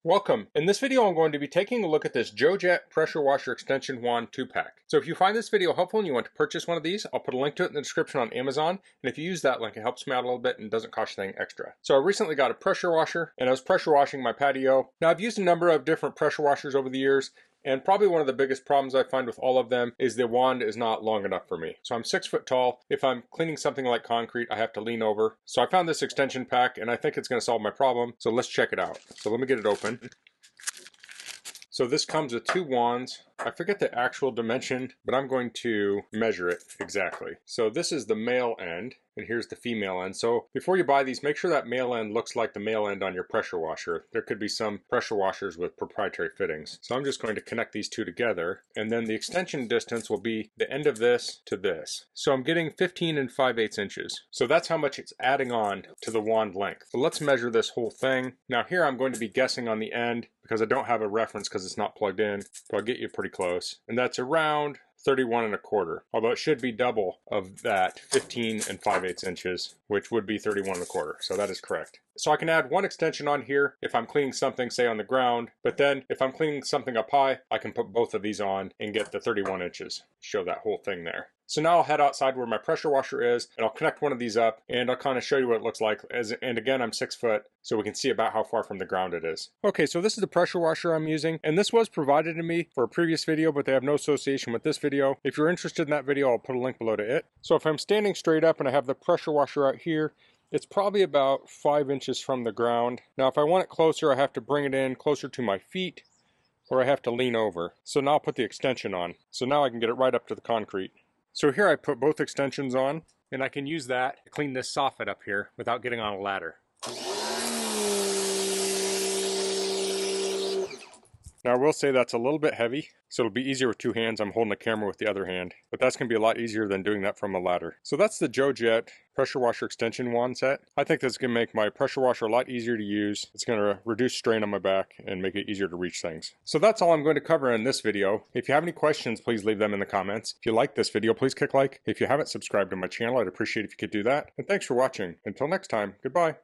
Welcome. In this video, I'm going to be taking a look at this JOEJET pressure washer extension wand 2-pack. So if you find this video helpful and you want to purchase one of these, I'll put a link to it in the description on Amazon. And if you use that link, it helps me out a little bit and doesn't cost you anything extra. So I recently got a pressure washer and I was pressure washing my patio. Now I've used a number of different pressure washers over the years. And probably one of the biggest problems I find with all of them is the wand is not long enough for me. So I'm 6 foot tall. If I'm cleaning something like concrete, I have to lean over. So I found this extension pack and I think it's going to solve my problem. So let's check it out. So let me get it open. So this comes with 2 wands. I forget the actual dimension, but I'm going to measure it exactly. So this is the male end, and here's the female end. So before you buy these, make sure that male end looks like the male end on your pressure washer. There could be some pressure washers with proprietary fittings. So I'm just going to connect these two together, and then the extension distance will be the end of this to this. So I'm getting 15 and 5/8 inches. So that's how much it's adding on to the wand length. So let's measure this whole thing. Now here I'm going to be guessing on the end because I don't have a reference because it's not plugged in, but I'll get you pretty close. And that's around 31 1/4, although it should be double of that 15 and 5/8 inches, which would be 31 1/4. So that is correct. So I can add one extension on here if I'm cleaning something, say on the ground, but then if I'm cleaning something up high, I can put both of these on and get the 31 inches, show that whole thing there. So now I'll head outside where my pressure washer is and I'll connect one of these up and I'll kind of show you what it looks like. And again, I'm 6 foot, so we can see about how far from the ground it is. Okay, so this is the pressure washer I'm using, and this was provided to me for a previous video, but they have no association with this video. If you're interested in that video, I'll put a link below to it. So if I'm standing straight up and I have the pressure washer out here, it's probably about 5 inches from the ground. Now if I want it closer, I have to bring it in closer to my feet, or I have to lean over. So now I'll put the extension on. So now I can get it right up to the concrete. So here I put both extensions on, and I can use that to clean this soffit up here without getting on a ladder. Now I will say that's a little bit heavy, so it'll be easier with 2 hands. I'm holding the camera with the other hand, but that's going to be a lot easier than doing that from a ladder. So that's the JOEJET pressure washer extension wand set. I think that's going to make my pressure washer a lot easier to use. It's going to reduce strain on my back and make it easier to reach things. So that's all I'm going to cover in this video. If you have any questions, please leave them in the comments. If you like this video, please click like. If you haven't subscribed to my channel, I'd appreciate if you could do that. And thanks for watching. Until next time, goodbye.